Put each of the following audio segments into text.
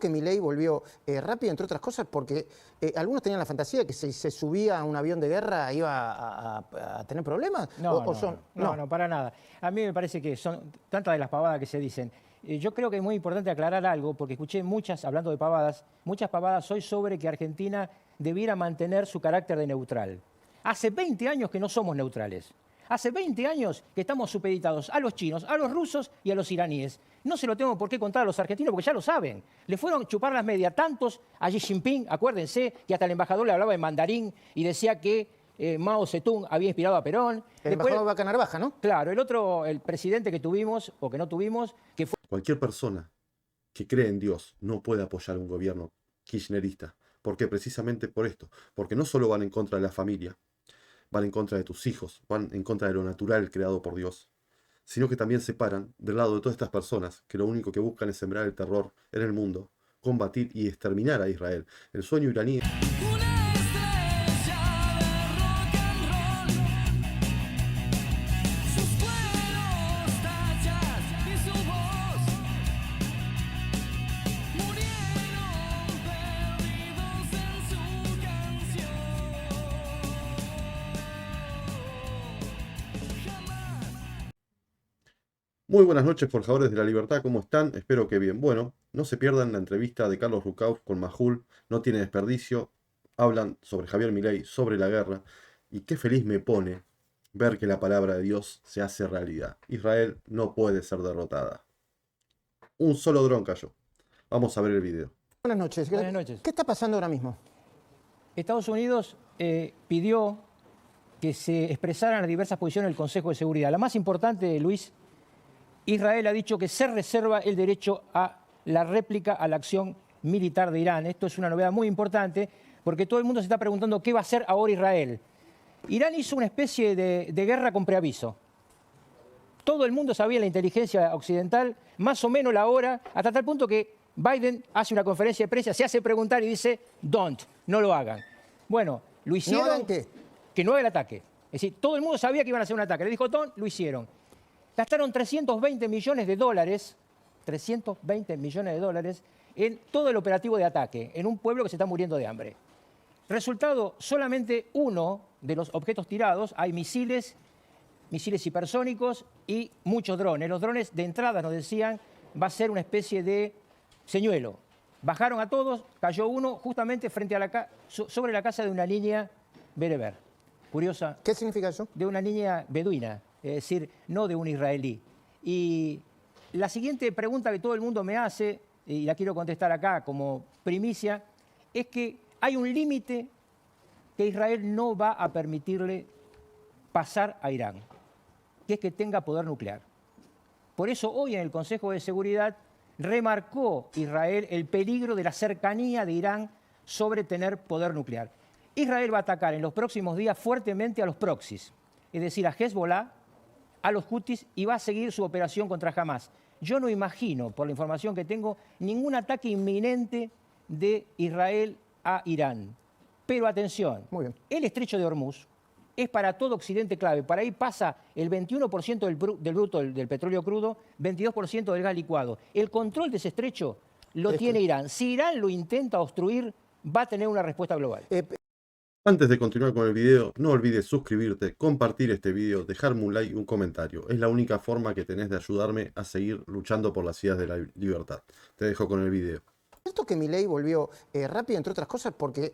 que Milei volvió rápido, entre otras cosas, porque algunos tenían la fantasía de que si se subía a un avión de guerra iba a tener problemas? No, para nada. A mí me parece que son tantas de las pavadas que se dicen. Yo creo que es muy importante aclarar algo, porque escuché muchas, hablando de pavadas, muchas pavadas hoy sobre que Argentina debiera mantener su carácter de neutral. Hace 20 años que no somos neutrales. Hace 20 años que estamos supeditados a los chinos, a los rusos y a los iraníes. No se lo tengo por qué contar a los argentinos porque ya lo saben. Le fueron chupar las medias tantos a Xi Jinping, acuérdense que hasta el embajador le hablaba en mandarín y decía que Mao Zedong había inspirado a Perón. El embajador Vaca Narvaja, ¿no? Claro, el presidente que tuvimos o que no tuvimos, que fue... Cualquier persona que cree en Dios no puede apoyar un gobierno kirchnerista. ¿Por qué? Precisamente por esto. Porque no solo van en contra de la familia, van en contra de tus hijos, van en contra de lo natural creado por Dios, sino que también se paran del lado de todas estas personas que lo único que buscan es sembrar el terror en el mundo, combatir y exterminar a Israel. El sueño iraní... Muy buenas noches, forjadores de la libertad, ¿cómo están? Espero que bien. Bueno, no se pierdan la entrevista de Carlos Rucauf con Majul, no tiene desperdicio. Hablan sobre Javier Milei, sobre la guerra, y qué feliz me pone ver que la palabra de Dios se hace realidad. Israel no puede ser derrotada. Un solo dron cayó. Vamos a ver el video. Buenas noches. Buenas noches. ¿Qué está pasando ahora mismo? Estados Unidos pidió que se expresaran las diversas posiciones del Consejo de Seguridad. La más importante, Luis, Israel ha dicho que se reserva el derecho a la réplica a la acción militar de Irán. Esto es una novedad muy importante porque todo el mundo se está preguntando qué va a hacer ahora Israel. Irán hizo una especie de guerra con preaviso. Todo el mundo sabía, la inteligencia occidental, más o menos la hora, hasta tal punto que Biden hace una conferencia de prensa, se hace preguntar y dice, no lo hagan. Bueno, lo hicieron. ¿No hagan qué? Que no haga el ataque. Es decir, todo el mundo sabía que iban a hacer un ataque. Le dijo lo hicieron. Gastaron 320 millones de dólares, 320 millones de dólares en todo el operativo de ataque, en un pueblo que se está muriendo de hambre. Resultado, solamente uno de los objetos tirados, hay misiles hipersónicos y muchos drones. Los drones de entrada nos decían, va a ser una especie de señuelo. Bajaron a todos, cayó uno justamente frente a sobre la casa de una niña bereber. Curiosa. ¿Qué significa eso? De una niña beduina. Es decir, no de un israelí. Y la siguiente pregunta que todo el mundo me hace, y la quiero contestar acá como primicia, es que hay un límite que Israel no va a permitirle pasar a Irán, que es que tenga poder nuclear. Por eso hoy en el Consejo de Seguridad remarcó Israel el peligro de la cercanía de Irán sobre tener poder nuclear. Israel va a atacar en los próximos días fuertemente a los proxies, es decir, a Hezbollah, a los Houthis, y va a seguir su operación contra Hamas. Yo no imagino, por la información que tengo, ningún ataque inminente de Israel a Irán. Pero atención, muy bien, el estrecho de Hormuz es para todo Occidente clave. Para ahí pasa el 21% del bruto del petróleo crudo, 22% del gas licuado. El control de ese estrecho lo tiene Irán. Si Irán lo intenta obstruir, va a tener una respuesta global. Antes de continuar con el video, no olvides suscribirte, compartir este video, dejarme un like y un comentario. Es la única forma que tenés de ayudarme a seguir luchando por las ideas de la libertad. Te dejo con el video. ¿Es cierto que Milei volvió rápido, entre otras cosas, porque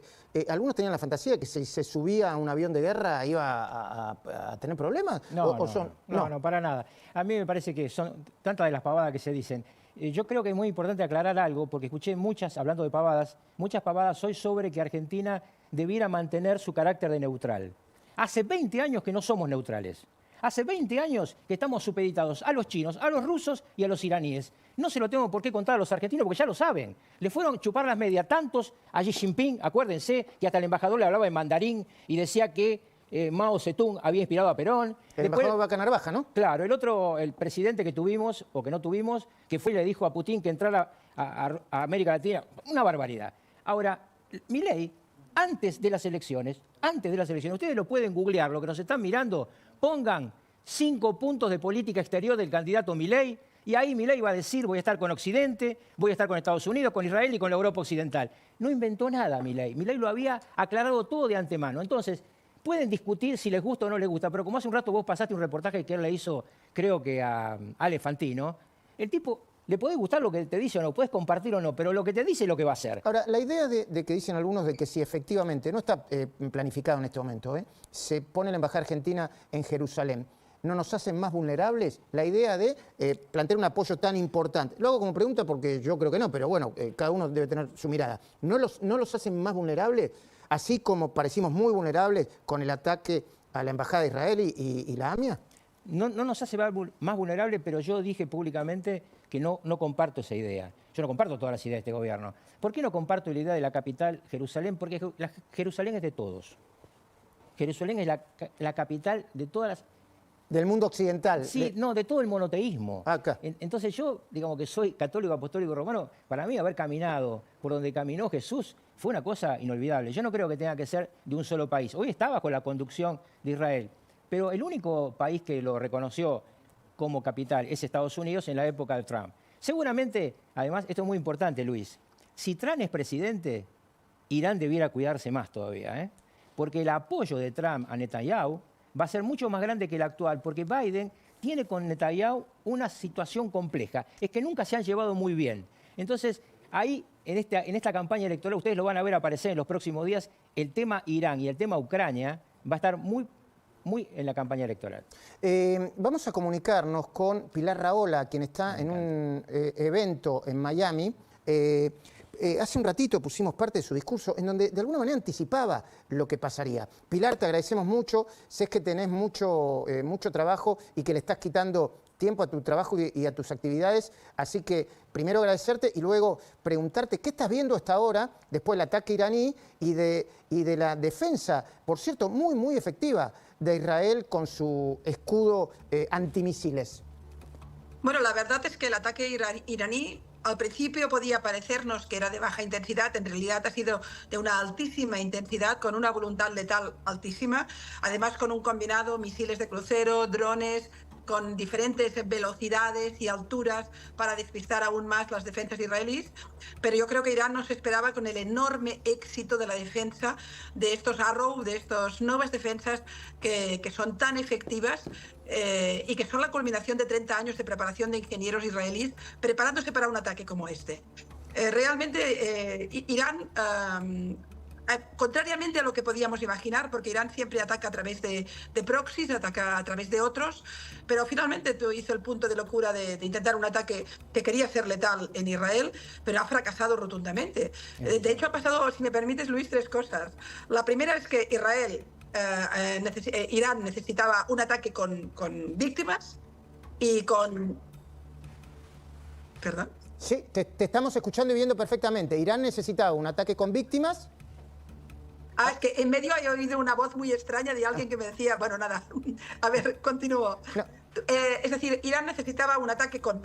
algunos tenían la fantasía de que si se subía a un avión de guerra iba a tener problemas? No, para nada. A mí me parece que son tantas de las pavadas que se dicen. Yo creo que es muy importante aclarar algo, porque escuché muchas, hablando de pavadas, muchas pavadas hoy sobre que Argentina debiera mantener su carácter de neutral. Hace 20 años que no somos neutrales. Hace 20 años que estamos supeditados a los chinos, a los rusos y a los iraníes. No se lo tengo por qué contar a los argentinos porque ya lo saben. Le fueron chupar las medias tantos a Xi Jinping, acuérdense que hasta el embajador le hablaba en mandarín y decía que Mao Zedong había inspirado a Perón. El embajador Vaca Narvaja, ¿no? Claro, el presidente que tuvimos o que no tuvimos, que fue y le dijo a Putin que entrara a América Latina. Una barbaridad. Ahora, Milei, antes de las elecciones, ustedes lo pueden googlear, lo que nos están mirando, pongan 5 puntos de política exterior del candidato Milei Y ahí Milei iba a decir, voy a estar con Occidente, voy a estar con Estados Unidos, con Israel y con la Europa Occidental. No inventó nada Milei. Milei lo había aclarado todo de antemano. Entonces, pueden discutir si les gusta o no les gusta, pero como hace un rato vos pasaste un reportaje que él le hizo, creo que a Ale Fantino, el tipo, le puede gustar lo que te dice o no, puedes compartir o no, pero lo que te dice es lo que va a hacer. Ahora, la idea de que dicen algunos de que si efectivamente, no está planificado en este momento, se pone la embajada argentina en Jerusalén, ¿no nos hacen más vulnerables? La idea de plantear un apoyo tan importante. Lo hago como pregunta porque yo creo que no, pero bueno, cada uno debe tener su mirada. ¿No los hacen más vulnerables? Así como parecimos muy vulnerables con el ataque a la embajada de Israel y la AMIA. No nos hace más vulnerables, pero yo dije públicamente que no comparto esa idea. Yo no comparto todas las ideas de este gobierno. ¿Por qué no comparto la idea de la capital, Jerusalén? Porque Jerusalén es de todos. Jerusalén es la capital de todas las... Del mundo occidental. Sí, no, de todo el monoteísmo. Acá. Entonces yo, digamos que soy católico, apostólico, romano, para mí haber caminado por donde caminó Jesús fue una cosa inolvidable. Yo no creo que tenga que ser de un solo país. Hoy está bajo la conducción de Israel, pero el único país que lo reconoció como capital es Estados Unidos en la época de Trump. Seguramente, además, esto es muy importante, Luis, si Trump es presidente, Irán debiera cuidarse más todavía, ¿eh? Porque el apoyo de Trump a Netanyahu va a ser mucho más grande que el actual, porque Biden tiene con Netanyahu una situación compleja. Es que nunca se han llevado muy bien. Entonces, ahí, en esta campaña electoral, ustedes lo van a ver aparecer en los próximos días, el tema Irán y el tema Ucrania va a estar muy en la campaña electoral. Vamos a comunicarnos con Pilar Rahola, quien está en un evento en Miami. Hace un ratito pusimos parte de su discurso en donde de alguna manera anticipaba lo que pasaría. Pilar, te agradecemos mucho. Sé que tenés mucho trabajo y que le estás quitando tiempo a tu trabajo y a tus actividades. Así que primero agradecerte y luego preguntarte qué estás viendo hasta ahora, después del ataque iraní y de la defensa, por cierto, muy efectiva de Israel con su escudo antimisiles. Bueno, la verdad es que el ataque iraní al principio podía parecernos que era de baja intensidad, en realidad ha sido de una altísima intensidad, con una voluntad letal altísima, además con un combinado, misiles de crucero, drones, con diferentes velocidades y alturas para despistar aún más las defensas israelíes. Pero yo creo que Irán no se esperaba con el enorme éxito de la defensa de estos Arrow, de estas nuevas defensas que son tan efectivas y que son la culminación de 30 años de preparación de ingenieros israelíes preparándose para un ataque como este. Realmente Irán... contrariamente a lo que podíamos imaginar, porque Irán siempre ataca a través de proxies, ataca a través de otros, pero finalmente hizo el punto de locura de intentar un ataque que quería ser letal en Israel, pero ha fracasado rotundamente. De hecho, ha pasado, si me permites, Luis, tres cosas. La primera es que Irán necesitaba un ataque con víctimas y con... ¿Perdón? Sí, te estamos escuchando y viendo perfectamente. Irán necesitaba un ataque con víctimas. Es que en medio he oído una voz muy extraña de alguien que me decía, bueno, nada, a ver, continúo. No. Es decir, Irán necesitaba un ataque con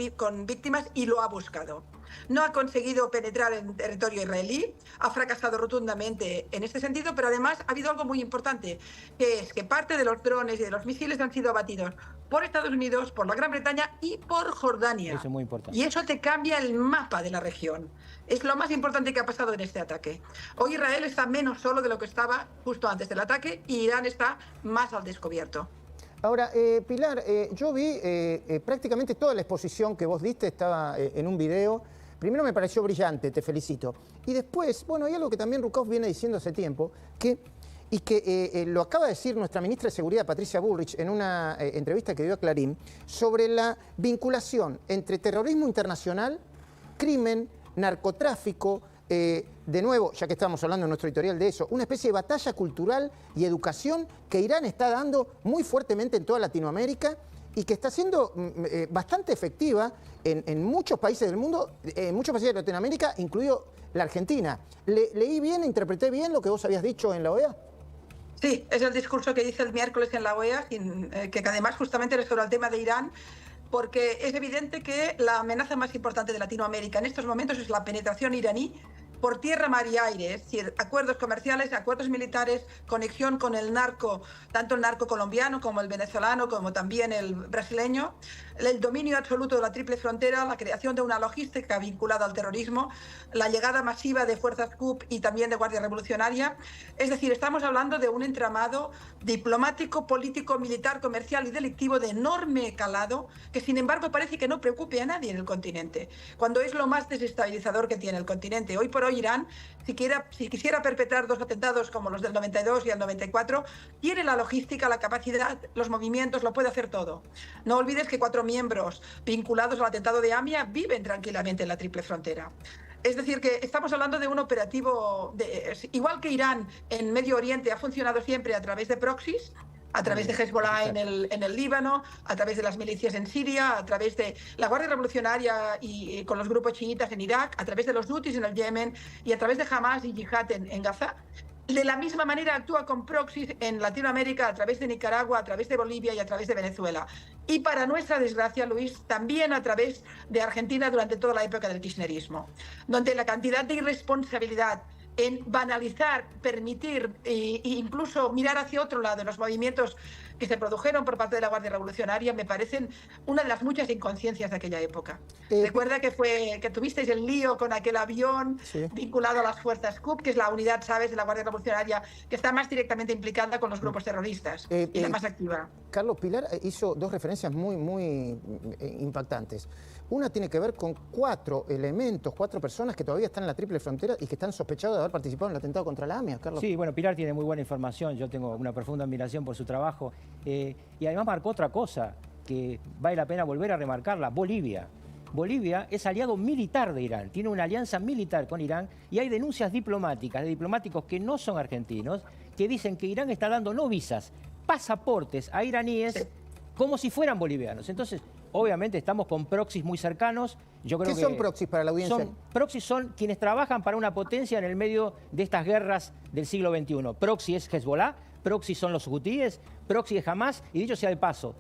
víctimas y lo ha buscado. No ha conseguido penetrar en territorio israelí, ha fracasado rotundamente en este sentido, pero además ha habido algo muy importante, que es que parte de los drones y de los misiles han sido abatidos por Estados Unidos, por la Gran Bretaña y por Jordania. Eso es muy importante. Y eso te cambia el mapa de la región. Es lo más importante que ha pasado en este ataque. Hoy Israel está menos solo de lo que estaba justo antes del ataque y Irán está más al descubierto. Ahora, Pilar, yo vi prácticamente toda la exposición que vos diste, estaba en un video. Primero me pareció brillante, te felicito. Y después, bueno, hay algo que también Rukauf viene diciendo hace tiempo, que lo acaba de decir nuestra ministra de Seguridad, Patricia Bullrich, en una entrevista que dio a Clarín, sobre la vinculación entre terrorismo internacional, crimen, narcotráfico, de nuevo, ya que estamos hablando en nuestro editorial de eso, una especie de batalla cultural y educación que Irán está dando muy fuertemente en toda Latinoamérica y que está siendo bastante efectiva en muchos países del mundo, en muchos países de Latinoamérica, incluido la Argentina. ¿Leí bien, interpreté bien lo que vos habías dicho en la OEA? Sí, es el discurso que hice el miércoles en la OEA, que además justamente era sobre el tema de Irán, porque es evidente que la amenaza más importante de Latinoamérica en estos momentos es la penetración iraní por tierra, mar y aire, es decir, acuerdos comerciales, acuerdos militares, conexión con el narco, tanto el narco colombiano como el venezolano, como también el brasileño, el dominio absoluto de la triple frontera, la creación de una logística vinculada al terrorismo, la llegada masiva de fuerzas CUP y también de Guardia Revolucionaria. Es decir, estamos hablando de un entramado diplomático, político, militar, comercial y delictivo de enorme calado, que sin embargo parece que no preocupe a nadie en el continente, cuando es lo más desestabilizador que tiene el continente. Hoy por hoy Irán, si quisiera perpetrar 2 atentados como los del 92 y el 94, tiene la logística, la capacidad, los movimientos, lo puede hacer todo. No olvides que 4 miembros vinculados al atentado de AMIA viven tranquilamente en la triple frontera. Es decir, que estamos hablando de un operativo, igual que Irán en Medio Oriente ha funcionado siempre a través de proxies, a través de Hezbollah en el Líbano, a través de las milicias en Siria, a través de la Guardia Revolucionaria y con los grupos chiitas en Irak, a través de los Houthis en el Yemen y a través de Hamas y Yihad en Gaza. De la misma manera actúa con proxies en Latinoamérica, a través de Nicaragua, a través de Bolivia y a través de Venezuela. Y para nuestra desgracia, Luis, también a través de Argentina durante toda la época del kirchnerismo, donde la cantidad de irresponsabilidad en banalizar, permitir e incluso mirar hacia otro lado los movimientos que se produjeron por parte de la Guardia Revolucionaria me parecen una de las muchas inconsciencias de aquella época. Recuerda que tuvisteis el lío con aquel avión vinculado a las fuerzas CUP, que es la unidad, ¿sabes?, de la Guardia Revolucionaria, que está más directamente implicada con los grupos terroristas y la más activa. Carlos, Pilar hizo 2 referencias muy impactantes. Una tiene que ver con 4 elementos, 4 personas que todavía están en la triple frontera y que están sospechados de haber participado en el atentado contra la AMIA, Carlos. Sí, bueno, Pilar tiene muy buena información, yo tengo una profunda admiración por su trabajo. Y además marcó otra cosa que vale la pena volver a remarcarla: Bolivia. Bolivia es aliado militar de Irán, tiene una alianza militar con Irán y hay denuncias diplomáticas de diplomáticos que no son argentinos que dicen que Irán está dando no visas, pasaportes a iraníes como si fueran bolivianos. Entonces, obviamente estamos con proxies muy cercanos. Yo creo ¿Qué son proxies para la audiencia? Proxies son quienes trabajan para una potencia en el medio de estas guerras del siglo XXI. Proxy es Hezbollah, proxy son los hutíes, proxy es Hamas, y dicho sea de paso,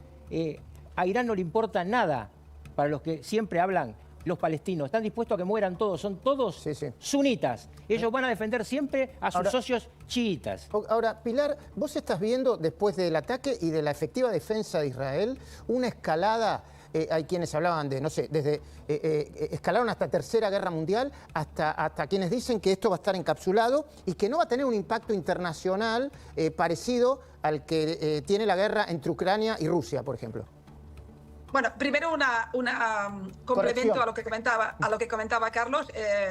a Irán no le importa nada, para los que siempre hablan, los palestinos. Están dispuestos a que mueran todos, son todos sunitas. Ellos van a defender siempre a sus socios chiitas. Ahora, Pilar, vos estás viendo, después del ataque y de la efectiva defensa de Israel, una escalada. Hay quienes hablaban de, no sé, desde escalaron hasta Tercera Guerra Mundial, hasta quienes dicen que esto va a estar encapsulado y que no va a tener un impacto internacional parecido al que tiene la guerra entre Ucrania y Rusia, por ejemplo. Bueno, primero complemento a lo que comentaba Carlos.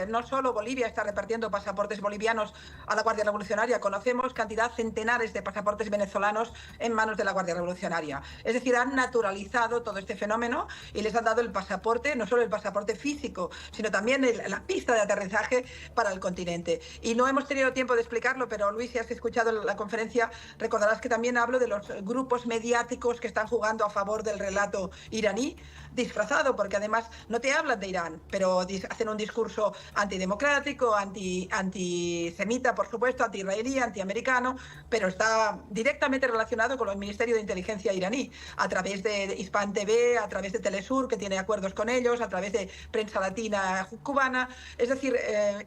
No solo Bolivia está repartiendo pasaportes bolivianos a la Guardia Revolucionaria, conocemos centenares de pasaportes venezolanos en manos de la Guardia Revolucionaria. Es decir, han naturalizado todo este fenómeno y les han dado el pasaporte, no solo el pasaporte físico, sino también la pista de aterrizaje para el continente. Y no hemos tenido tiempo de explicarlo, pero Luis, si has escuchado la conferencia, recordarás que también hablo de los grupos mediáticos que están jugando a favor del relato iraní, disfrazado, porque además no te hablan de Irán, pero hacen un discurso antidemocrático, antisemita, por supuesto, anti-israelí, antiamericano, pero está directamente relacionado con el Ministerio de Inteligencia iraní, a través de Hispan TV, a través de Telesur, que tiene acuerdos con ellos, a través de Prensa Latina cubana. Es decir,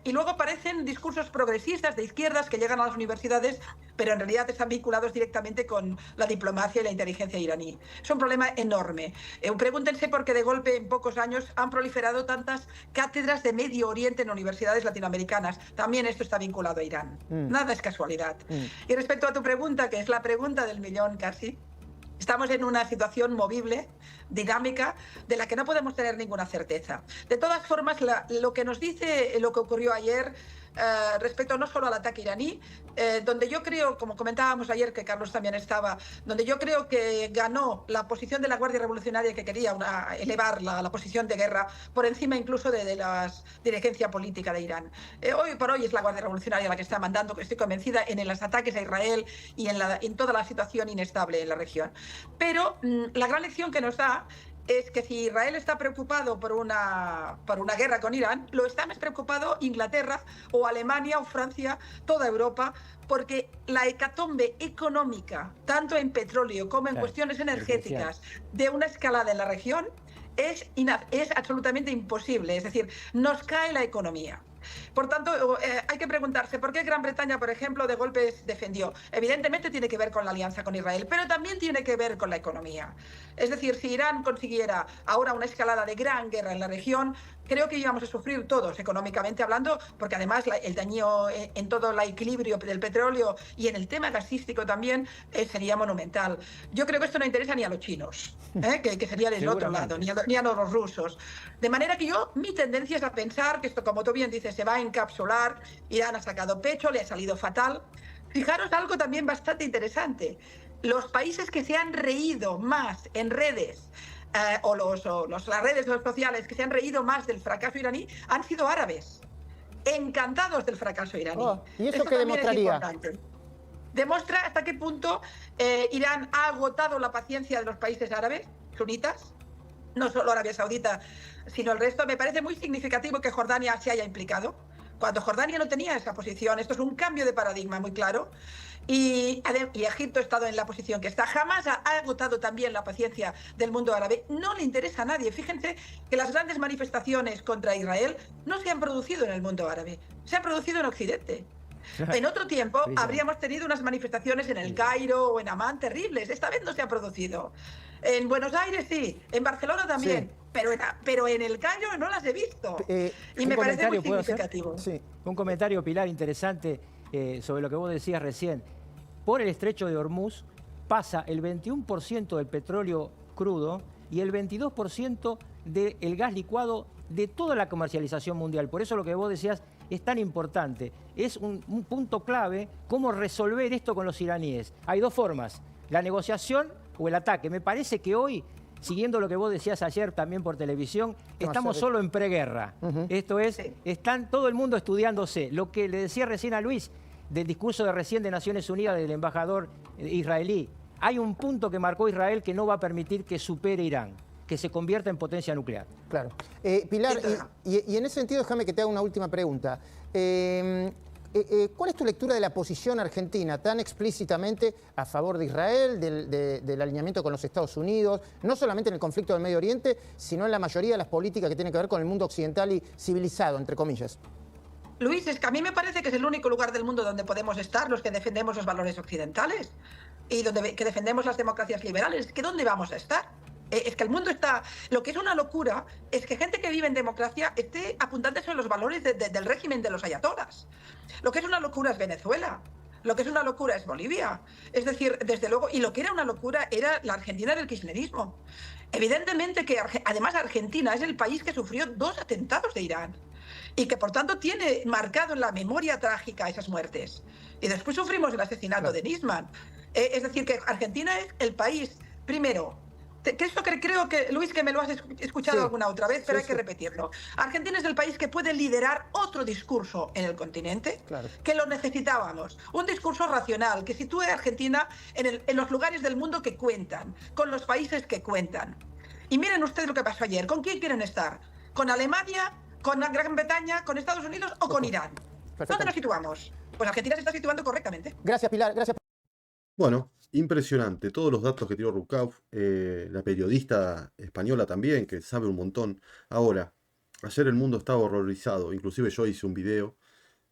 y luego aparecen discursos progresistas de izquierdas que llegan a las universidades, pero en realidad están vinculados directamente con la diplomacia y la inteligencia iraní. Es un problema enorme. Pregúntense por qué de golpe en pocos años han proliferado tantas cátedras de Medio Oriente en universidades latinoamericanas. También esto está vinculado a Irán. Nada es casualidad. Y respecto a tu pregunta, que es la pregunta del millón casi, estamos en una situación movible, dinámica, de la que no podemos tener ninguna certeza. De todas formas, lo que nos dice lo que ocurrió ayer respecto no solo al ataque iraní, donde yo creo, como comentábamos ayer, que Carlos también estaba, donde yo creo que ganó la posición de la Guardia Revolucionaria, que quería elevar la posición de guerra por encima incluso de la dirigencia política de Irán. Hoy por hoy es la Guardia Revolucionaria la que está mandando, estoy convencida, en los ataques a Israel y en toda la situación inestable en la región. Pero la gran lección que nos da es que si Israel está preocupado por una guerra con Irán, lo está más preocupado Inglaterra o Alemania o Francia, toda Europa, porque la hecatombe económica, tanto en petróleo como en cuestiones energéticas, de una escalada en la región es absolutamente imposible. Es decir, nos cae la economía. Por tanto, hay que preguntarse por qué Gran Bretaña, por ejemplo, de golpes defendió. Evidentemente tiene que ver con la alianza con Israel, pero también tiene que ver con la economía. Es decir, si Irán consiguiera ahora una escalada de gran guerra en la región, creo que íbamos a sufrir todos, económicamente hablando, porque además el daño en todo el equilibrio del petróleo y en el tema gasístico también sería monumental. Yo creo que esto no interesa ni a los chinos, que sería del otro lado, ni a los rusos. De manera que mi tendencia es a pensar que esto, como tú bien dices, se va a encapsular, Irán ha sacado pecho, le ha salido fatal. Fijaros algo también bastante interesante. Los países que se han reído más en redes, las redes sociales que se han reído más del fracaso iraní, han sido árabes. Encantados del fracaso iraní. ¿Y eso qué demostraría? Demuestra hasta qué punto Irán ha agotado la paciencia de los países árabes, sunitas, no solo Arabia Saudita, sino el resto. Me parece muy significativo que Jordania se haya implicado, cuando Jordania no tenía esa posición. Esto es un cambio de paradigma muy claro. Y Egipto ha estado en la posición que está. Jamás ha agotado también la paciencia del mundo árabe. No le interesa a nadie. Fíjense que las grandes manifestaciones contra Israel no se han producido en el mundo árabe, se han producido en Occidente. En otro tiempo habríamos tenido unas manifestaciones en el Cairo o en Amán terribles. Esta vez no se ha producido. En Buenos Aires sí, en Barcelona también, pero en el Cairo no las he visto. Y me parece muy significativo. Sí. Un comentario, Pilar, interesante sobre lo que vos decías recién. Por el estrecho de Hormuz pasa el 21% del petróleo crudo y el 22% del gas licuado de toda la comercialización mundial. Por eso lo que vos decías es tan importante. Es un punto clave cómo resolver esto con los iraníes. Hay dos formas, la negociación o el ataque. Me parece que hoy, siguiendo lo que vos decías ayer también por televisión, estamos solo en preguerra. Esto es, están todo el mundo estudiándose. Lo que le decía recién a Luis del discurso de recién de Naciones Unidas del embajador israelí, hay un punto que marcó Israel que no va a permitir que supere Irán, que se convierta en potencia nuclear. Claro. Pilar, y en ese sentido déjame que te haga una última pregunta. ¿Cuál es tu lectura de la posición argentina tan explícitamente a favor de Israel, del alineamiento con los Estados Unidos, no solamente en el conflicto del Medio Oriente, sino en la mayoría de las políticas que tienen que ver con el mundo occidental y civilizado, entre comillas? Luis, es que a mí me parece que es el único lugar del mundo donde podemos estar los que defendemos los valores occidentales y que defendemos las democracias liberales. ¿Que dónde vamos a estar? Es que el mundo está... Lo que es una locura es que gente que vive en democracia esté apuntándose a los valores del régimen de los ayatolas. Lo que es una locura es Venezuela. Lo que es una locura es Bolivia. Es decir, desde luego, y lo que era una locura era la Argentina del kirchnerismo. Evidentemente que además Argentina es el país que sufrió 2 atentados de Irán y que por tanto tiene marcado en la memoria trágica esas muertes. Y después sufrimos el asesinato de Nisman. Es decir, que Argentina es el país, primero, que esto creo que, Luis, que me lo has escuchado alguna otra vez, pero hay que repetirlo. Argentina es el país que puede liderar otro discurso en el continente, que lo necesitábamos. Un discurso racional, que sitúe a Argentina en los lugares del mundo que cuentan, con los países que cuentan. Y miren ustedes lo que pasó ayer. ¿Con quién quieren estar? ¿Con Alemania? ¿Con Gran Bretaña? ¿Con Estados Unidos? ¿O con Irán? ¿Dónde nos situamos? Pues Argentina se está situando correctamente. Gracias, Pilar. Gracias. Bueno, impresionante. Todos los datos que tiró Rukauf, la periodista española también, que sabe un montón. Ahora, ayer el mundo estaba horrorizado. Inclusive yo hice un video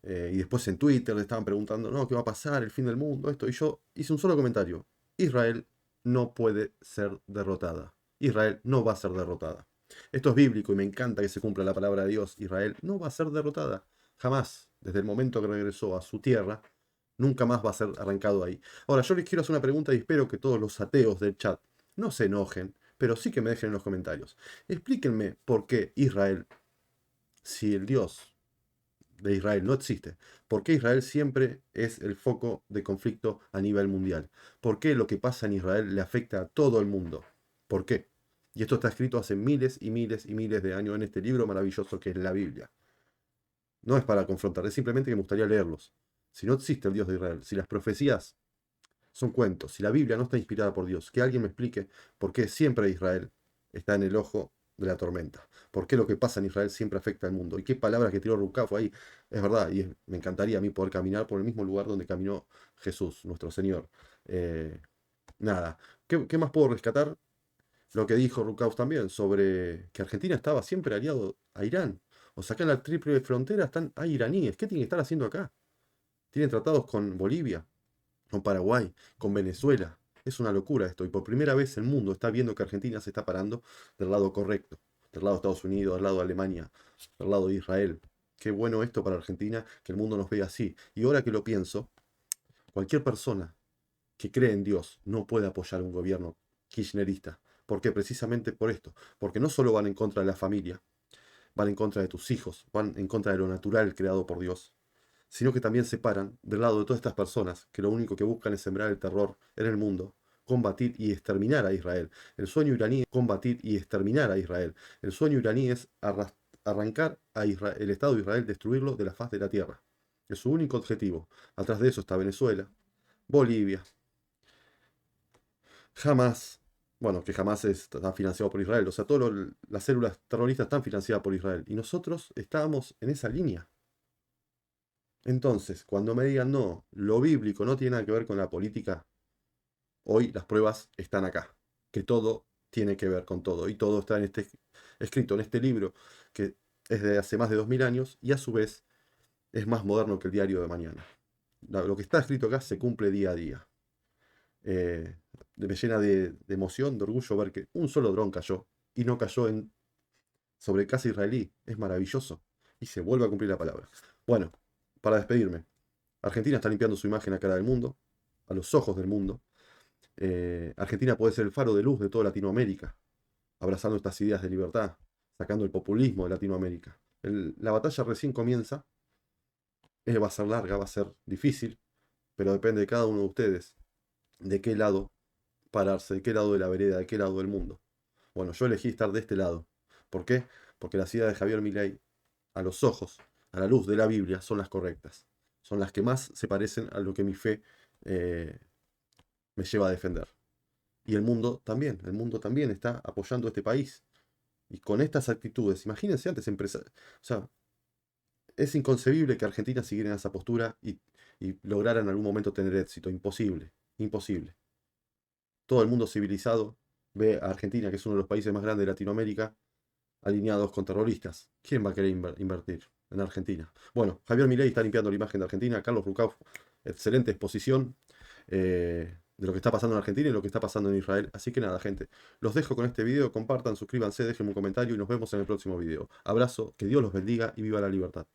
y después en Twitter le estaban preguntando, no, ¿qué va a pasar? El fin del mundo, esto. Y yo hice un solo comentario. Israel no puede ser derrotada. Israel no va a ser derrotada. Esto es bíblico y me encanta que se cumpla la palabra de Dios. Israel no va a ser derrotada. Jamás. Desde el momento que regresó a su tierra, nunca más va a ser arrancado ahí. Ahora, yo les quiero hacer una pregunta y espero que todos los ateos del chat no se enojen, pero sí que me dejen en los comentarios. Explíquenme por qué Israel, si el Dios de Israel no existe, por qué Israel siempre es el foco de conflicto a nivel mundial. ¿Por qué lo que pasa en Israel le afecta a todo el mundo? ¿Por qué? Y esto está escrito hace miles y miles y miles de años en este libro maravilloso que es la Biblia. No es para confrontar, es simplemente que me gustaría leerlos. Si no existe el Dios de Israel, si las profecías son cuentos, si la Biblia no está inspirada por Dios, que alguien me explique por qué siempre Israel está en el ojo de la tormenta. ¿Por qué lo que pasa en Israel siempre afecta al mundo? ¿Y qué palabras que tiró Rukauf ahí? Es verdad, y me encantaría a mí poder caminar por el mismo lugar donde caminó Jesús, nuestro Señor. Nada, ¿qué más puedo rescatar? Lo que dijo Rukauf también sobre que Argentina estaba siempre aliado a Irán. O sea, acá en la triple frontera hay iraníes. ¿Qué tienen que estar haciendo acá? Tienen tratados con Bolivia, con Paraguay, con Venezuela. Es una locura esto. Y por primera vez el mundo está viendo que Argentina se está parando del lado correcto. Del lado de Estados Unidos, del lado de Alemania, del lado de Israel. Qué bueno esto para Argentina, que el mundo nos vea así. Y ahora que lo pienso, cualquier persona que cree en Dios no puede apoyar un gobierno kirchnerista. ¿Por qué? Precisamente por esto. Porque no solo van en contra de la familia, van en contra de tus hijos, van en contra de lo natural creado por Dios, sino que también se paran del lado de todas estas personas que lo único que buscan es sembrar el terror en el mundo, combatir y exterminar a Israel. El sueño iraní es combatir y exterminar a Israel. El sueño iraní es arrancar a el Estado de Israel, destruirlo de la faz de la tierra. Es su único objetivo. Atrás de eso está Venezuela, Bolivia, Hamas, bueno, que Hamas está financiado por Israel. O sea, todas las células terroristas están financiadas por Israel. Y nosotros estábamos en esa línea. Entonces, cuando me digan, no, lo bíblico no tiene nada que ver con la política, hoy las pruebas están acá, que todo tiene que ver con todo, y todo está escrito en este libro, que es de hace más de 2000 años, y a su vez es más moderno que el diario de mañana. Lo que está escrito acá se cumple día a día. Me llena de emoción, de orgullo ver que un solo dron cayó, y no cayó sobre casa israelí. Es maravilloso, y se vuelve a cumplir la palabra. Bueno, para despedirme, Argentina está limpiando su imagen a cara del mundo, a los ojos del mundo. Argentina puede ser el faro de luz de toda Latinoamérica, abrazando estas ideas de libertad, sacando el populismo de Latinoamérica. La batalla recién comienza, va a ser larga, va a ser difícil, pero depende de cada uno de ustedes, de qué lado pararse, de qué lado de la vereda, de qué lado del mundo. Bueno, yo elegí estar de este lado. ¿Por qué? Porque las ideas de Javier Milei, a los ojos, a la luz de la Biblia, son las correctas. Son las que más se parecen a lo que mi fe me lleva a defender. Y el mundo también está apoyando a este país. Y con estas actitudes, imagínense antes o sea, es inconcebible que Argentina siguiera en esa postura y lograra en algún momento tener éxito. Imposible, imposible. Todo el mundo civilizado ve a Argentina, que es uno de los países más grandes de Latinoamérica, alineados con terroristas. ¿Quién va a querer invertir en Argentina? Bueno, Javier Milei está limpiando la imagen de Argentina. Carlos Rucauf, excelente exposición de lo que está pasando en Argentina y lo que está pasando en Israel. Así que nada, gente, los dejo con este video. Compartan, suscríbanse, déjenme un comentario y nos vemos en el próximo video. Abrazo, que Dios los bendiga y viva la libertad.